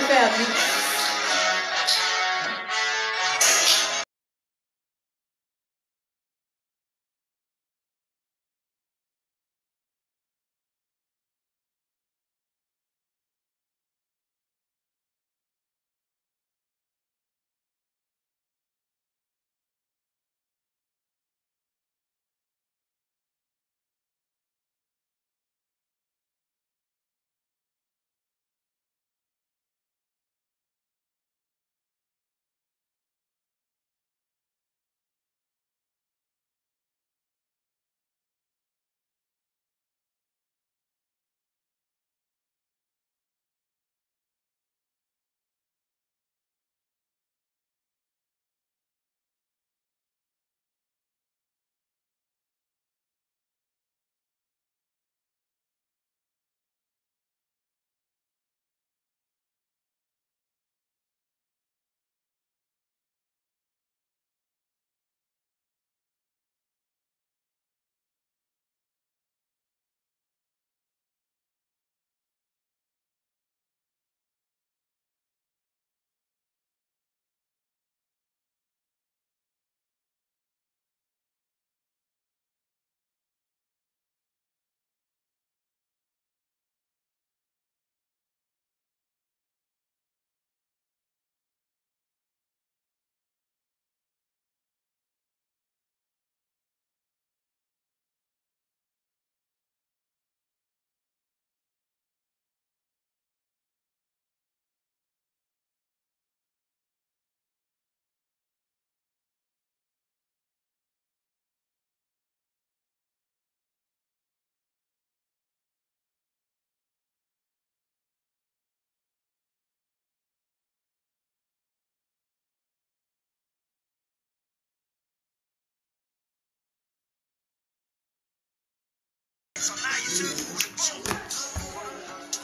faire vite.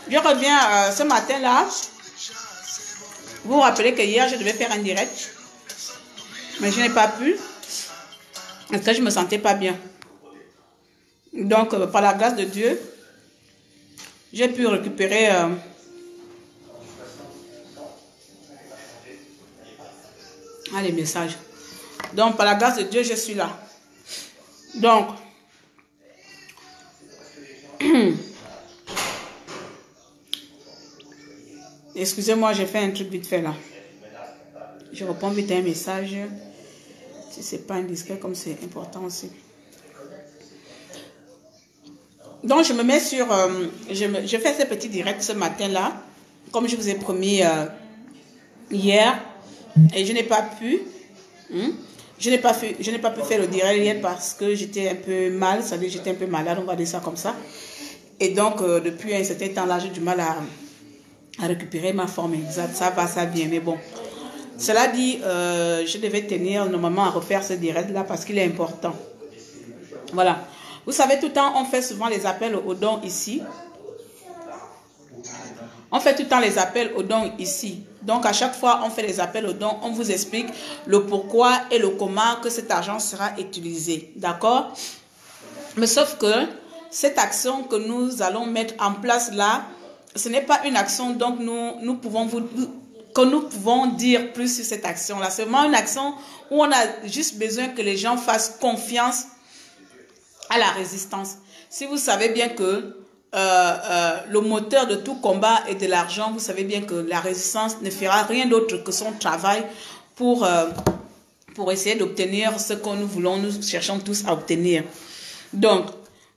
Je reviens ce matin-là. Vous vous rappelez que hier, je devais faire un direct. Mais je n'ai pas pu. Parce que je ne me sentais pas bien. Donc, par la grâce de Dieu, j'ai pu récupérer... les messages. Donc, par la grâce de Dieu, je suis là. Donc... Excusez-moi, j'ai fait un truc vite fait là. Je réponds vite à un message. Si c'est pas indiscret, comme c'est important aussi. Donc, je me mets sur... je fais ce petit direct ce matin-là. Comme je vous ai promis hier. Et je n'ai pas pu. Je n'ai pas pu faire le direct hier parce que j'étais un peu mal. Ça veut dire que j'étais un peu malade, on va dire ça comme ça. Et donc, depuis un certain temps là, j'ai du mal à récupérer ma forme exacte. Ça va, ça vient, mais bon. Cela dit, je devais tenir normalement à refaire ce direct-là parce qu'il est important. Voilà. Vous savez, tout le temps, on fait souvent les appels aux dons ici. On fait tout le temps les appels aux dons ici. Donc, à chaque fois, on fait les appels aux dons. On vous explique le pourquoi et le comment que cet argent sera utilisé. D'accord? Mais sauf que cette action que nous allons mettre en place là, ce n'est pas une action donc nous pouvons dire plus sur cette action-là. C'est vraiment une action où on a juste besoin que les gens fassent confiance à la résistance. Si vous savez bien que le moteur de tout combat est de l'argent, vous savez bien que la résistance ne fera rien d'autre que son travail pour essayer d'obtenir ce que nous cherchons tous à obtenir. Donc,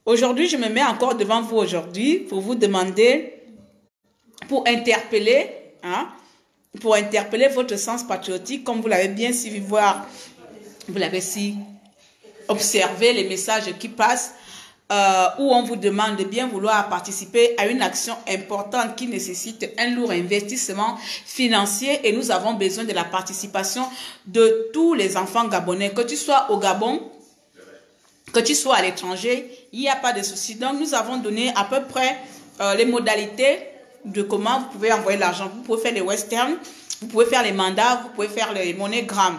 aujourd'hui, je me mets encore devant vous aujourd'hui pour vous demander, pour interpeller votre sens patriotique, comme vous l'avez bien suivi voir, vous l'avez observé les messages qui passent, où on vous demande de bien vouloir participer à une action importante qui nécessite un lourd investissement financier et nous avons besoin de la participation de tous les enfants gabonais, que tu sois au Gabon, que tu sois à l'étranger, il n'y a pas de souci. Donc, nous avons donné à peu près les modalités de comment vous pouvez envoyer l'argent. Vous pouvez faire les Western, vous pouvez faire les mandats, vous pouvez faire les MoneyGram.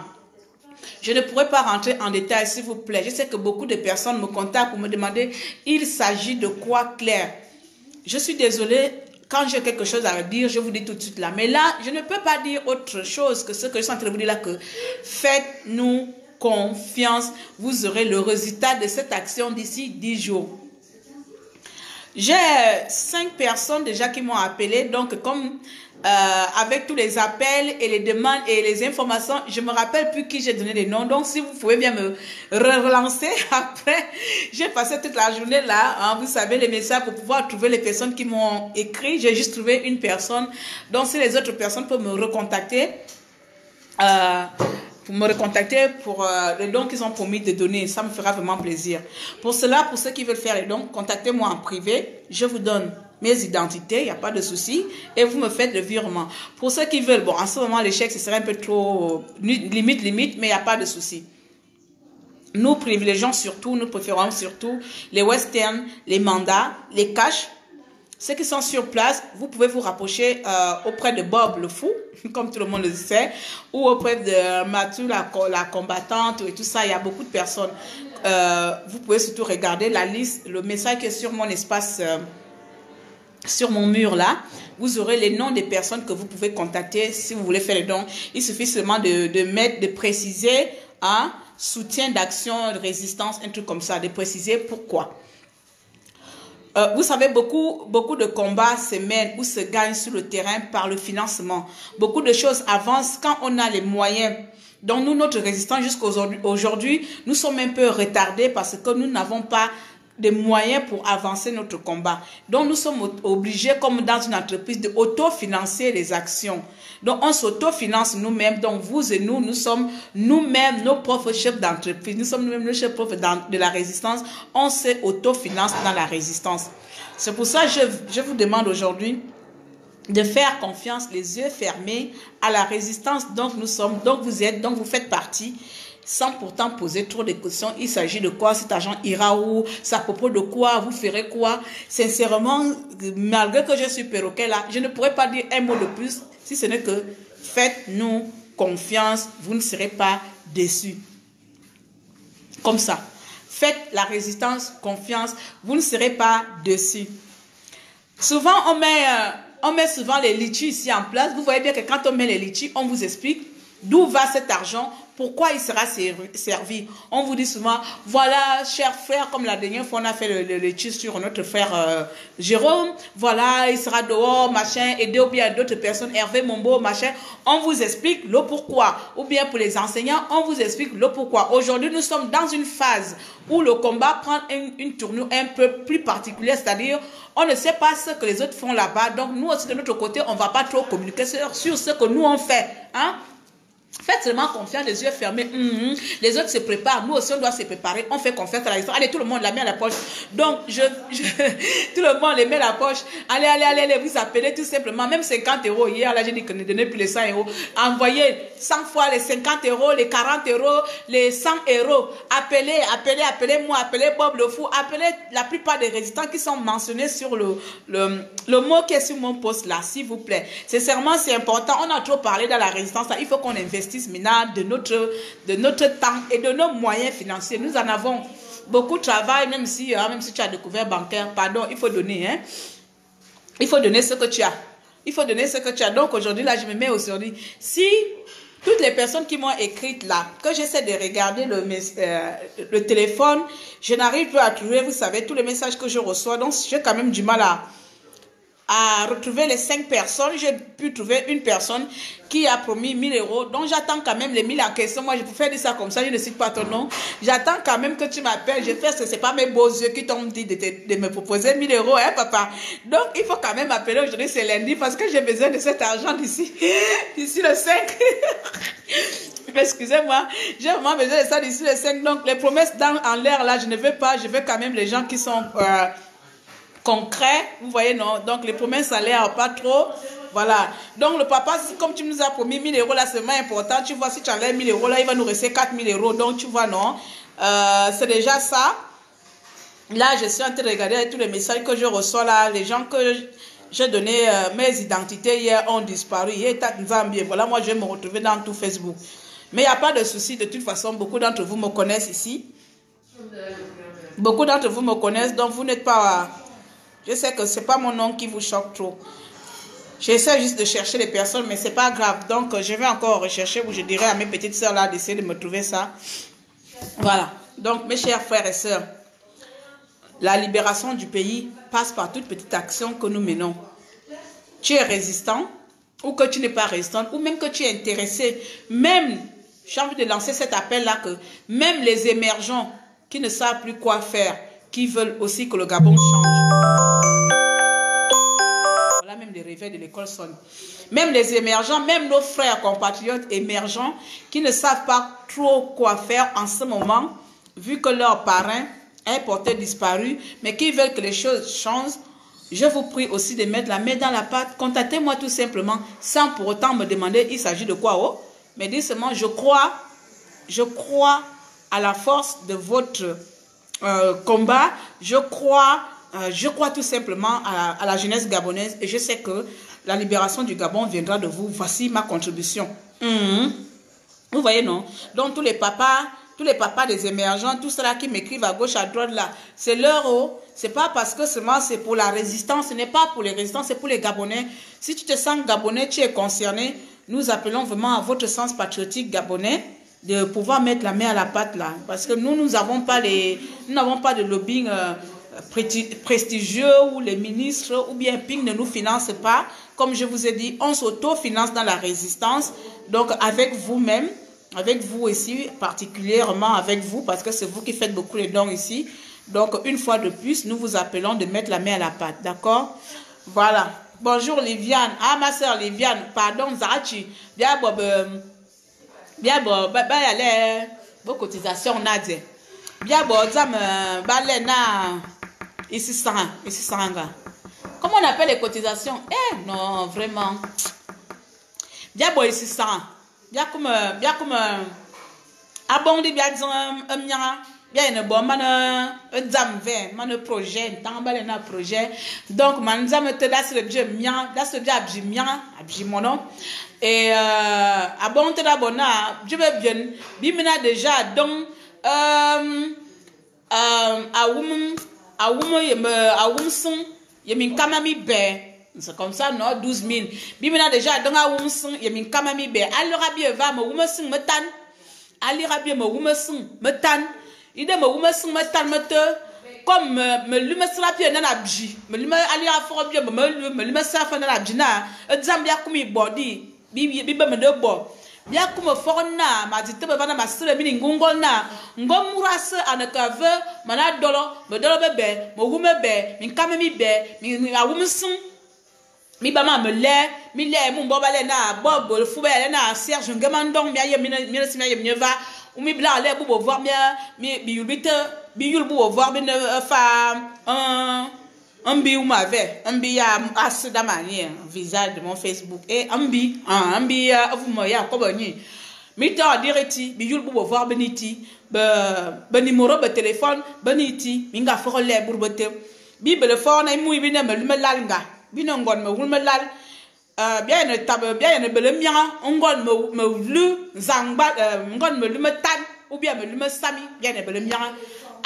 Je ne pourrais pas rentrer en détail, s'il vous plaît. Je sais que beaucoup de personnes me contactent pour me demander, il s'agit de quoi clair? Je suis désolée, quand j'ai quelque chose à dire, je vous dis tout de suite là. Mais là, je ne peux pas dire autre chose que ce que je suis en train de vous dire là, que faites-nous confiance, vous aurez le résultat de cette action d'ici 10 jours. J'ai 5 personnes déjà qui m'ont appelé, donc comme avec tous les appels et les demandes et les informations, je me rappelle plus qui j'ai donné les noms. Donc si vous pouvez bien me relancer après, j'ai passé toute la journée là, hein, vous savez, les messages pour pouvoir trouver les personnes qui m'ont écrit. J'ai juste trouvé une personne. Donc si les autres personnes peuvent me recontacter, pour les dons qu'ils ont promis de donner, ça me fera vraiment plaisir. Pour cela, pour ceux qui veulent faire les dons, contactez-moi en privé. Je vous donne mes identités, il n'y a pas de souci, et vous me faites le virement. Pour ceux qui veulent, bon, en ce moment, les chèques, ce serait un peu trop limite, mais il n'y a pas de souci. Nous privilégions surtout, nous préférons surtout les westerns, les mandats, les cash. Ceux qui sont sur place, vous pouvez vous rapprocher auprès de Bob le Fou, comme tout le monde le sait, ou auprès de Mathieu la combattante et tout ça. Il y a beaucoup de personnes. Vous pouvez surtout regarder la liste, le message qui est sur mon espace, sur mon mur là. Vous aurez les noms des personnes que vous pouvez contacter si vous voulez faire les dons. Il suffit seulement de préciser un soutien d'action, de résistance, un truc comme ça, de préciser pourquoi. Vous savez, beaucoup de combats se mènent ou se gagnent sur le terrain par le financement. Beaucoup de choses avancent quand on a les moyens. Donc nous, notre résistance jusqu'à aujourd'hui, nous sommes un peu retardés parce que nous n'avons pas de moyens pour avancer notre combat. Donc nous sommes obligés, comme dans une entreprise, de autofinancer les actions. Donc on s'autofinance nous-mêmes. Donc vous et nous, nous sommes nous-mêmes nos propres chefs d'entreprise. Nous sommes nous-mêmes nos chefs propres de la résistance. On s'autofinance dans la résistance. C'est pour ça que je vous demande aujourd'hui de faire confiance, les yeux fermés, à la résistance dont nous sommes, dont vous êtes, dont vous faites partie, sans pourtant poser trop de questions. Il s'agit de quoi? Cet argent ira où? C'est à propos de quoi? Vous ferez quoi? Sincèrement, malgré que je suis perroquet là, je ne pourrais pas dire un mot de plus, si ce n'est que faites-nous confiance, vous ne serez pas déçus. Comme ça. Faites la résistance, confiance, vous ne serez pas déçus. Souvent, on met souvent les litchis ici en place. Vous voyez bien que quand on met les litchis, on vous explique d'où va cet argent, pourquoi il sera servi. On vous dit souvent, voilà, cher frère, comme la dernière fois, on a fait le litchi sur notre frère Jérôme, voilà, il sera dehors, machin, aider ou bien d'autres personnes, Hervé Mombo, machin. On vous explique le pourquoi. Ou bien pour les enseignants, on vous explique le pourquoi. Aujourd'hui, nous sommes dans une phase où le combat prend une tournure un peu plus particulière, c'est-à-dire, on ne sait pas ce que les autres font là-bas. Donc, nous aussi, de notre côté, on ne va pas trop communiquer sur ce que nous, on fait. Hein? Faites seulement confiance, les yeux fermés. Les autres se préparent. Nous aussi, on doit se préparer. On fait confiance à la résistance. Allez, tout le monde la met à la poche. Donc, tout le monde les met à la poche. Allez, vous appelez tout simplement. Même 50 euros. Hier, là, j'ai dit que ne donnez plus les 100 euros. Envoyez 100 fois les 50 euros, les 40 euros, les 100 euros. Appelez-moi, appelez Bob le Fou. Appelez la plupart des résistants qui sont mentionnés sur le mot qui est sur mon poste là, s'il vous plaît. Sincèrement, c'est important. On a trop parlé dans la résistance là. Il faut qu'on investisse maintenant de notre temps et de nos moyens financiers. Nous en avons beaucoup de travail, même si tu as découvert bancaire, pardon, il faut donner. Hein? Il faut donner ce que tu as. Il faut donner ce que tu as. Donc aujourd'hui, là, je me mets aujourd'hui. Si toutes les personnes qui m'ont écrite là, que j'essaie de regarder le téléphone, je n'arrive plus à trouver, vous savez, tous les messages que je reçois. Donc j'ai quand même du mal à retrouver les 5 personnes. J'ai pu trouver une personne qui a promis 1000 euros. Donc, j'attends quand même les 1000 en question. Moi, je peux faire ça comme ça. Je ne cite pas ton nom. J'attends quand même que tu m'appelles. Je fais ce que ce n'est pas mes beaux yeux qui t'ont dit de me proposer 1000 euros, hein, papa. Donc, il faut quand même appeler aujourd'hui. C'est lundi parce que j'ai besoin de cet argent d'ici le 5. Excusez-moi. J'ai vraiment besoin de ça d'ici le 5. Donc, les promesses en l'air, là, je ne veux pas. Je veux quand même les gens qui sont concret, vous voyez, non? Donc, les promesses, ça l'air pas trop. Voilà. Donc, le papa, comme tu nous as promis 1000 euros, là, c'est vraiment important. Tu vois, si tu enlèves 1000 euros, là, il va nous rester 4000 euros. Donc, tu vois, non? C'est déjà ça. Là, je suis en train de regarder tous les messages que je reçois, là. Les gens que j'ai donné mes identités hier ont disparu. Voilà, moi, je vais me retrouver dans tout Facebook. Mais il n'y a pas de souci. De toute façon, beaucoup d'entre vous me connaissent ici. Beaucoup d'entre vous me connaissent, donc vous n'êtes pas Je sais que c'est pas mon nom qui vous choque trop. J'essaie juste de chercher les personnes, mais c'est pas grave. Donc, je vais encore rechercher, ou je dirai à mes petites sœurs là d'essayer de me trouver ça. Voilà. Donc, mes chers frères et sœurs, la libération du pays passe par toute petite action que nous menons. Tu es résistant, ou que tu n'es pas résistant, ou même que tu es intéressé. Même, j'ai envie de lancer cet appel-là que même les émergents qui ne savent plus quoi faire, qui veulent aussi que le Gabon change. Voilà, même les réveils de l'école sonnent. Même les émergents, même nos frères compatriotes émergents qui ne savent pas trop quoi faire en ce moment, vu que leur parrain est porté disparu, mais qui veulent que les choses changent, je vous prie aussi de mettre la main dans la pâte. Contactez-moi tout simplement, sans pour autant me demander il s'agit de quoi, oh, mais dites seulement je crois à la force de votre combat, je crois tout simplement à la jeunesse gabonaise et je sais que la libération du Gabon viendra de vous. Voici ma contribution. Vous voyez, non? Donc tous les papas des émergents, tout cela qui m'écrivent à gauche, à droite là, c'est leur eau. C'est pas parce que seulement c'est pour la résistance, ce n'est pas pour les résistants, c'est pour les Gabonais. Si tu te sens Gabonais, tu es concerné, nous appelons vraiment à votre sens patriotique gabonais de pouvoir mettre la main à la pâte là. Parce que nous n'avons pas de lobbying prestigieux où les ministres ou bien PIC ne nous financent pas. Comme je vous ai dit, on s'autofinance dans la résistance. Donc avec vous-même, avec vous ici, particulièrement avec vous, parce que c'est vous qui faites beaucoup les dons ici. Donc une fois de plus, nous vous appelons de mettre la main à la pâte. D'accord? Voilà. Bonjour Liviane. Ah, ma soeur Liviane. Pardon, Zachi. Bien, vos cotisations, on a dit. Bien, ici, comment on appelle les cotisations? Eh, non, vraiment. Bien, ici, bien comme, abondi, bien, bien, une bonne projet, projet. Donc, manzam te das le Dieu mien, das le Dieu abjimono. Et abonte d'abona, je vais bien, bimina déjà, donc, c'est comme ça, non, 12 000. Bimina déjà, donc, yemin kamami be, alors, bien, va, me tan, allira bien, me tan. Il dit comme me lume sera bien dans la bji, me lume ali a fort bien, me lume ça fait dans la bji na, zambia comme body, bibi me de bo. Bien comme fort na, ma dit te ba na ma sere mi ngongol na, ngom murase anakave, mana dolo, me dolo bebe, mo wume be, min kame mi be, mi a wumsun. Mi ba ma me le, mi le mon bobale na, bob le fou be na, Serge ngemandong mi aye mi va. Ou mi bla aller pour voir bien biul pour voir bien un bi ou ma ve un bi ya as da manière visage de mon Facebook et un bi vous me ya ko bani mi ta direti biul pour voir beniti be numéro de téléphone beniti mi nga fo le pour bete bi be le fo na mu bi na me lalnga bi no ngon me wul me lal bien ne tabe bien ne bele mia ngon me lu zangba ngon me lu me tan ou bien me lu me sami bien ne bele mia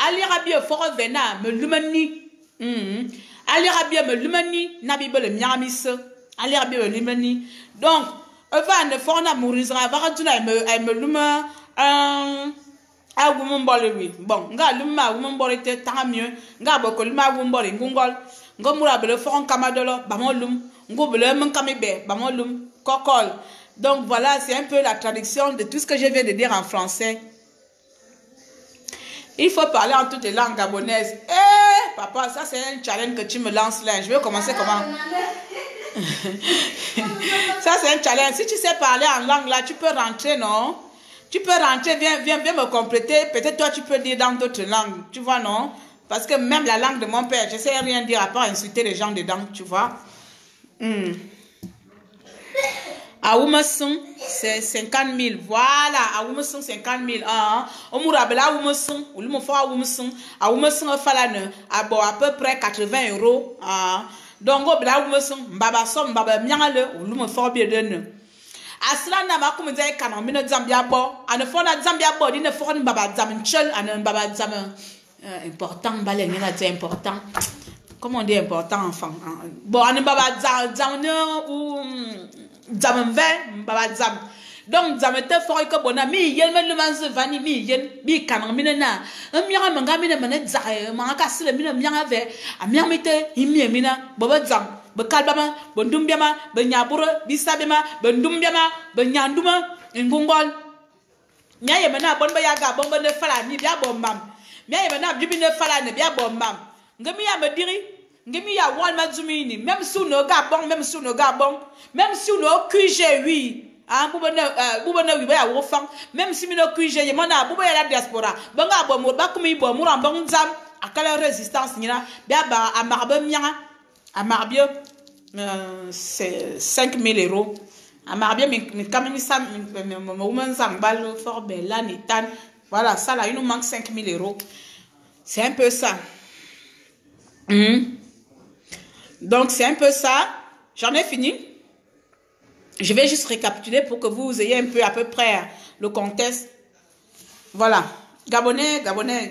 ali rabie foro vena me lu mani ali rabie me lu mani na bi bele mia mi se ali rabie me lu mani donc va ne fona mourisra va tuna me lu me a wumu mbole wi bon nga lu ma wumu mbole te tan mieux nga boko lu ma wumu mbole ngongol ngomura bele foro kamadolo ba mo lum. Donc voilà, c'est un peu la traduction de tout ce que je viens de dire en français. Il faut parler en toutes les langues gabonaises. Eh, papa, ça c'est un challenge que tu me lances là. Je vais commencer comment? Ça c'est un challenge. Si tu sais parler en langue là, tu peux rentrer, non? Tu peux rentrer, viens me compléter. Peut-être toi tu peux dire dans d'autres langues. Tu vois, non? Parce que même la langue de mon père, je ne sais rien dire à part insulter les gens dedans, tu vois. À Oumasson, c'est 50 000. Voilà, à Oumasson, 50 000. Au Mourabela, à Oumasson, ou le Moufou à Oumasson, à peu près 80 €. Donc, au Bela Oumasson, Baba Som, Baba Miangale, ou le Moufou bien de à cela, n'a pas comme dire qu'un homme de Zambia bo, à ne fond à Zambia bo, il ne faut pas Baba Zamen Chul, à un Baba Zamen important, Balen, c'est important. comment on dit important, enfant. Bon, on est baba zam ou zam baba zam. Donc, zam te fort que bon ami, yel men le manze vani mi yen bi kanang minena. Un mira manga mina manet zae, manga kasile mina mianga ve, a miamite, himi mina, baba zam. Bekalbama, bendumbiama, benyabura, bisabema, bendumbiama, benyanduma, ngungol. Mia yemena bon bayaga bon ne fala ni bia bon mam. Mia yemena bibi ne fala ne bia bon mam. Ngemi ya me diri, ngemi ya wal mazumini, même si no ga bon, même si no ga bon, même si no QG oui. Ah, boubane oui ba wo fang, même si no QG yemana bouba ya la diaspora. Banga bon mo ba kumi bon mo rambon zam akala résistance nina bia ba amarbe mianga. Amarbie, c'est 5 000 euros. Amarbie, mais quand même, ça, fort bella, voilà, ça là, il nous manque 5 000 euros. C'est un peu ça. Donc, c'est un peu ça. J'en ai fini. Je vais juste récapituler pour que vous ayez un peu à peu près le contexte. Voilà. Gabonais,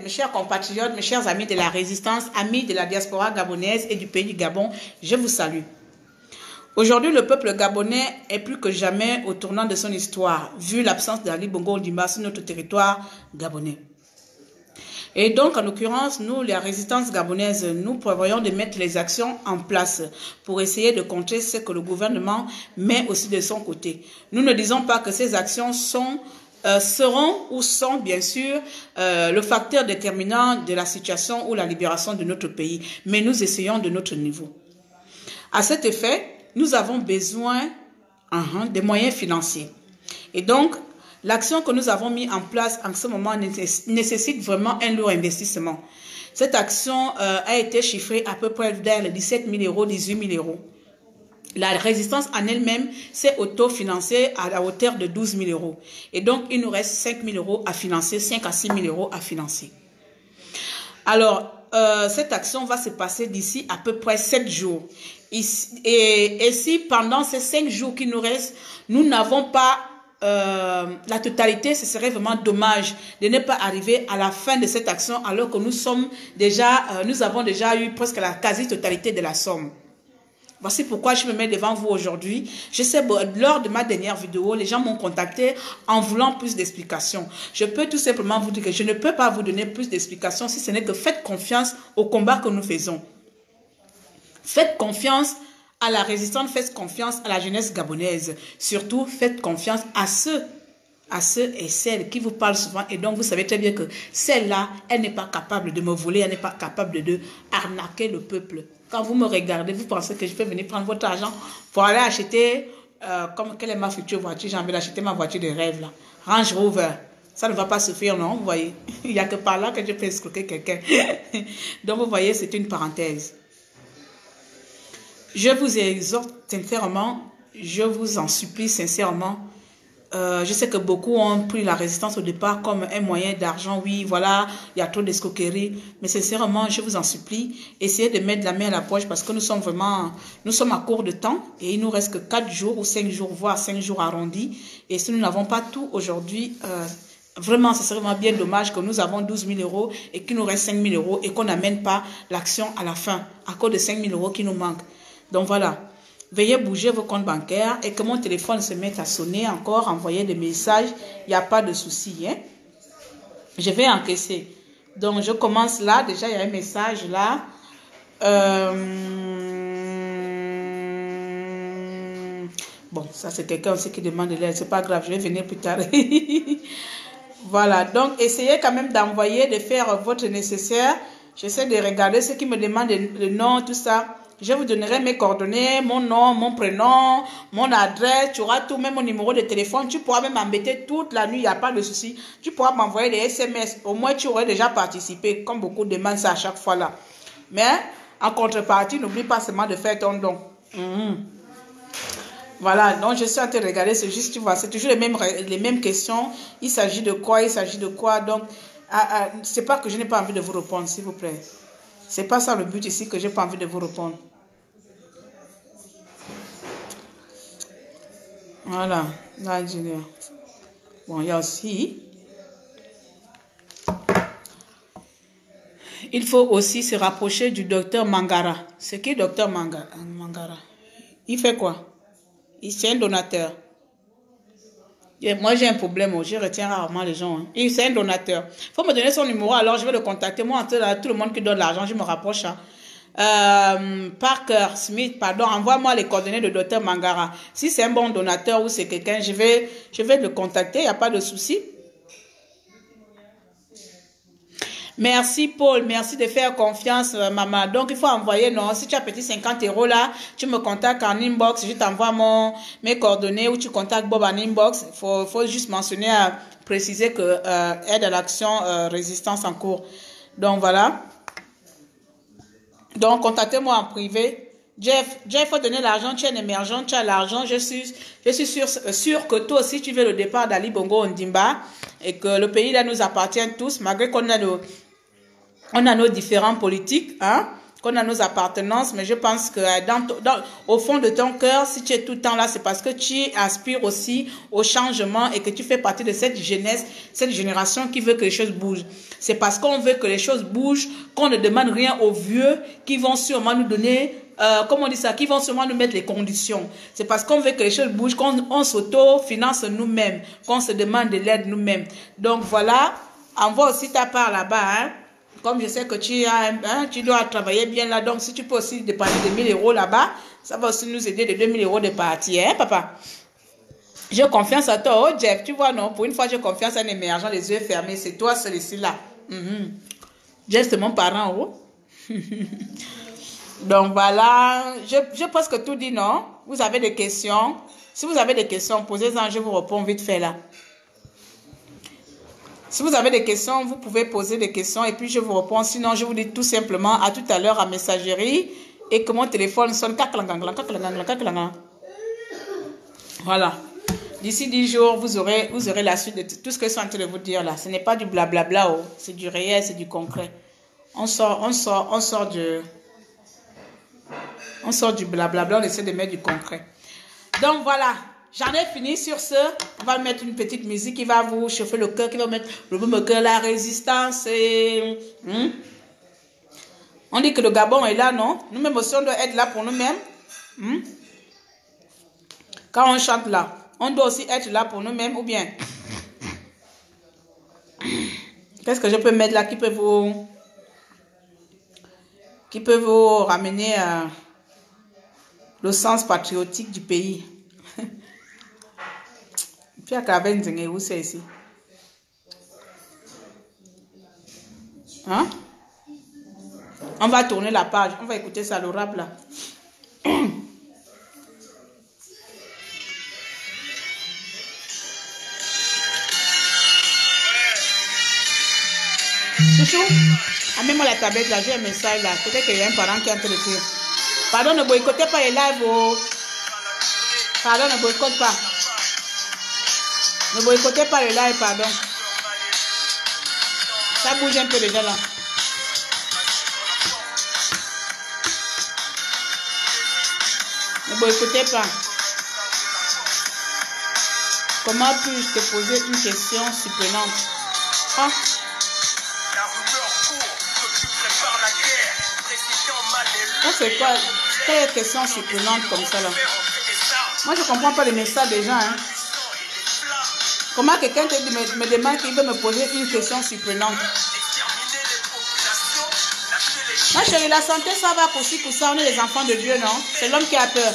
mes chers compatriotes, mes chers amis de la résistance, amis de la diaspora gabonaise et du pays du Gabon, je vous salue. Aujourd'hui, le peuple gabonais est plus que jamais au tournant de son histoire, vu l'absence d'Ali Bongo Ondimba sur notre territoire gabonais. Et donc, en l'occurrence, nous, la résistance gabonaise, nous prévoyons de mettre les actions en place pour essayer de contrer ce que le gouvernement met aussi de son côté. Nous ne disons pas que ces actions seront ou sont bien sûr le facteur déterminant de la situation ou la libération de notre pays. Mais nous essayons de notre niveau. À cet effet, nous avons besoin de moyens financiers. Et donc, l'action que nous avons mis en place en ce moment nécessite vraiment un lourd investissement. Cette action a été chiffrée à peu près vers les 17 000 euros, 18 000 euros. La résistance en elle-même s'est auto-financée à la hauteur de 12 000 euros. Et donc, il nous reste 5 000 euros à financer, 5 à 6 000 euros à financer. Alors, cette action va se passer d'ici à peu près 7 jours. Et si pendant ces 5 jours qui nous restent, nous n'avons pas la totalité, ce serait vraiment dommage de ne pas arriver à la fin de cette action alors que nous avons déjà eu presque la quasi-totalité de la somme. Voici pourquoi je me mets devant vous aujourd'hui. Je sais, lors de ma dernière vidéo, les gens m'ont contacté en voulant plus d'explications. Je peux tout simplement vous dire que je ne peux pas vous donner plus d'explications si ce n'est que faites confiance au combat que nous faisons. Faites confiance à la résistance, faites confiance à la jeunesse gabonaise. Surtout, faites confiance à ceux et celles qui vous parlent souvent. Et donc, vous savez très bien que celle-là, elle n'est pas capable de me voler, elle n'est pas capable de arnaquer le peuple. Quand vous me regardez, vous pensez que je peux venir prendre votre argent pour aller acheter, quelle est ma future voiture? J'ai envie d'acheter ma voiture de rêve, là. Range Rover. Ça ne va pas se faire, non? Vous voyez, il n'y a que par là que je peux escroquer quelqu'un. Donc, vous voyez, c'est une parenthèse. Je vous exhorte sincèrement, je vous en supplie sincèrement. Je sais que beaucoup ont pris la résistance au départ comme un moyen d'argent. Oui, voilà, il y a trop d'escroqueries. Mais sincèrement, je vous en supplie, essayez de mettre la main à la poche parce que nous sommes à court de temps et il nous reste que 4 jours ou 5 jours, voire 5 jours arrondis. Et si nous n'avons pas tout aujourd'hui, vraiment, ce serait vraiment bien dommage que nous avons 12 000 euros et qu'il nous reste 5 000 euros et qu'on n'amène pas l'action à la fin à cause de 5 000 euros qui nous manquent. Donc voilà. Veuillez bouger vos comptes bancaires et que mon téléphone se mette à sonner encore, envoyer des messages. Il n'y a pas de souci. Hein? Je vais encaisser. Donc, je commence là. Déjà, il y a un message là. Bon, ça, c'est quelqu'un aussi qui demande de l'aide. C'est pas grave, je vais venir plus tard. Voilà. Donc, essayez quand même d'envoyer, de faire votre nécessaire. J'essaie de regarder ceux qui me demandent le nom, tout ça. Je vous donnerai mes coordonnées, mon nom, mon prénom, mon adresse, tu auras tout, même mon numéro de téléphone. Tu pourras même m'embêter toute la nuit, il n'y a pas de souci. Tu pourras m'envoyer des SMS. Au moins, tu aurais déjà participé, comme beaucoup demandent ça à chaque fois là. Mais, en contrepartie, n'oublie pas seulement de faire ton don. Voilà, donc je suis en train de regarder, c'est juste, tu vois, c'est toujours les mêmes questions. Il s'agit de quoi, donc, c'est pas que je n'ai pas envie de vous répondre, s'il vous plaît. C'est pas ça le but ici, que j'ai pas envie de vous répondre. Voilà, là, bon, il y a aussi Il faut aussi se rapprocher du docteur Mangara. C'est qui docteur Mangara? Il fait quoi? C'est un donateur. Et moi, j'ai un problème. Je retiens rarement les gens. Hein. C'est un donateur. Il faut me donner son numéro, alors je vais le contacter. Moi, tout le monde qui donne l'argent, je me rapproche. Hein. Parker Smith, pardon, envoie-moi les coordonnées de docteur Mangara. Si c'est un bon donateur ou c'est quelqu'un, je vais le contacter. Il n'y a pas de souci. Merci Paul, merci de faire confiance maman. Donc il faut envoyer, non, si tu as petit 50 € là, tu me contactes en inbox, je t'envoie mes coordonnées ou tu contactes Bob en inbox. Faut juste mentionner, préciser que aide à l'action résistance en cours. Donc voilà. Donc contactez-moi en privé. Jeff, faut donner l'argent, tu es un émergent, tu as l'argent, je suis sûr que toi aussi tu veux le départ d'Ali Bongo Ondimba et que le pays là nous appartient tous, malgré qu'on a nos différents politiques, hein, qu'on a nos appartenances, mais je pense que au fond de ton cœur, si tu es tout le temps là, c'est parce que tu aspires aussi au changement et que tu fais partie de cette jeunesse, cette génération qui veut que les choses bougent. C'est parce qu'on veut que les choses bougent qu'on ne demande rien aux vieux qui vont sûrement nous donner, comment on dit ça, qui vont sûrement nous mettre les conditions. C'est parce qu'on veut que les choses bougent, qu'on s'auto-finance nous-mêmes, qu'on se demande de l'aide nous-mêmes. Donc voilà, envoie aussi ta part là-bas, hein. Comme je sais que tu dois travailler bien là, donc si tu peux aussi dépenser de 1000 € là-bas, ça va aussi nous aider de 2000 € de partir, hein, papa? J'ai confiance à toi, oh Jeff, tu vois, non? Pour une fois, j'ai confiance à un émergent, les yeux fermés, c'est toi, celui-ci là. Jeff, c'est mon parent, oh. Donc voilà, je pense que tout dit, non? Vous avez des questions? Si vous avez des questions, posez-en, je vous réponds vite fait là. Si vous avez des questions, vous pouvez poser des questions et puis je vous réponds. Sinon, je vous dis tout simplement à tout à l'heure à messagerie et que mon téléphone sonne. Voilà. D'ici 10 jours, vous aurez la suite de tout ce que je suis en train de vous dire là. Ce n'est pas du blablabla, oh. C'est du réel, c'est du concret. On sort du blablabla, on essaie de mettre du concret. Donc voilà. J'en ai fini sur ce. On va mettre une petite musique qui va vous chauffer le cœur, qui va mettre le même cœur, la résistance. Et, On dit que le Gabon est là, non? Nous-mêmes aussi, on doit être là pour nous-mêmes. Quand on chante là, on doit aussi être là pour nous-mêmes ou bien? Qu'est-ce que je peux mettre là qui peut vous ramener le sens patriotique du pays? Puis à Kabenzingue, où c'est ici? Hein? On va tourner la page. On va écouter ça, le rap là. Chouchou, amène-moi la tablette là. J'ai un message là. Peut-être qu'il y a un parent qui est en train de dire. Pardon, ne boycottez pas les lives. Oh. Pardon, ne boycottez pas. Ne boycottez pas le live, pardon. Ça bouge un peu déjà là. Ne boycottez pas. Comment puis-je te poser une question surprenante? Ah. C'est quoi? Quelle question surprenante comme ça là? Moi je ne comprends pas les messages des gens. Hein. Comment quelqu'un me demande qu'il veut me poser une question surprenante? Ma chérie, la santé, ça va pour ci, pour ça. On est les enfants de Dieu, non? C'est l'homme qui a peur.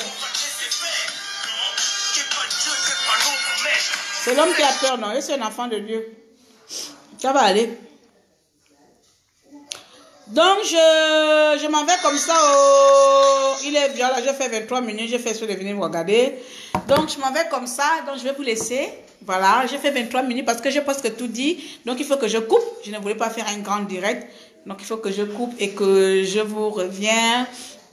C'est l'homme qui a peur, non? Je suis un enfant de Dieu. Ça va aller. Donc, je m'en vais comme ça. Il est bien là, j'ai fait 23 minutes. J'ai fait ce de venir vous regarder. Donc, je m'en vais comme ça. Donc, je vais vous laisser. Voilà, j'ai fait 23 minutes parce que je pense que tout dit. Donc, il faut que je coupe. Je ne voulais pas faire un grand direct. Donc, il faut que je coupe et que je vous reviens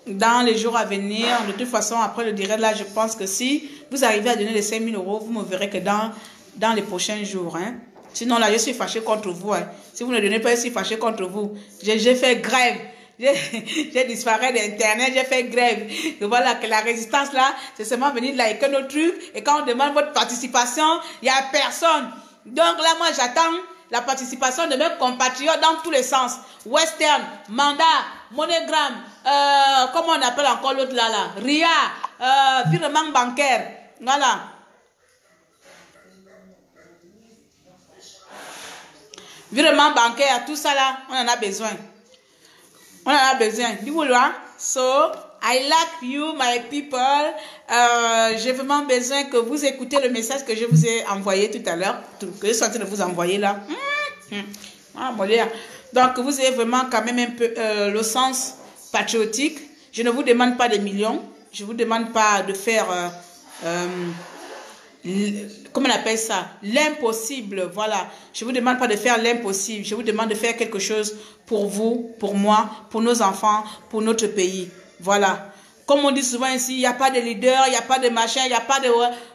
dans les jours à venir. De toute façon, après le direct, là, je pense que si vous arrivez à donner les 5 000 €, vous me verrez que dans les prochains jours. Hein. Sinon, là, je suis fâché contre vous. Hein. Si vous ne donnez pas, je suis fâché contre vous. J'ai fait grève. J'ai disparu d'Internet, j'ai fait grève. Et voilà que la résistance là, c'est seulement venir là et que nos trucs. Et quand on demande votre participation, il n'y a personne. Donc là, moi, j'attends la participation de mes compatriotes dans tous les sens. Western, Mandat, MoneyGram, comment on appelle encore l'autre là, RIA, virement bancaire. Voilà. Virement bancaire, tout ça là, on en a besoin. On en a besoin. So, I like you, my people. J'ai vraiment besoin que vous écoutez le message que je vous ai envoyé tout à l'heure, que je suis en train de vous envoyer là. Donc, vous avez vraiment quand même un peu le sens patriotique. Je ne vous demande pas des millions. Je ne vous demande pas de faire, comment on appelle ça, l'impossible. Voilà. Je ne vous demande pas de faire l'impossible. Je vous demande de faire quelque chose pour vous, pour moi, pour nos enfants, pour notre pays. Voilà. Comme on dit souvent ici, il n'y a pas de leader, il n'y a pas de machin, il n'y a pas de...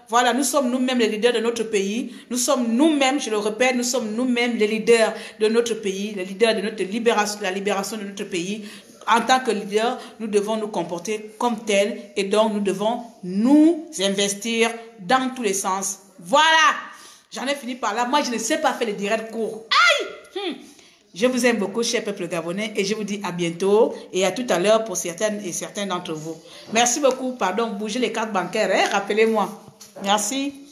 Voilà, nous sommes nous-mêmes les leaders de notre pays. Nous sommes nous-mêmes, je le répète, nous sommes nous-mêmes les leaders de notre pays, les leaders de notre libération, la libération de notre pays. En tant que leader, nous devons nous comporter comme tels et donc nous devons nous investir dans tous les sens. Voilà, j'en ai fini par là. Moi, je ne sais pas faire les directs courts. Aïe! Je vous aime beaucoup, cher peuple gabonais, et je vous dis à bientôt et à tout à l'heure pour certaines et certains d'entre vous. Merci beaucoup. Pardon, bougez les cartes bancaires, hein? Rappelez-moi. Merci.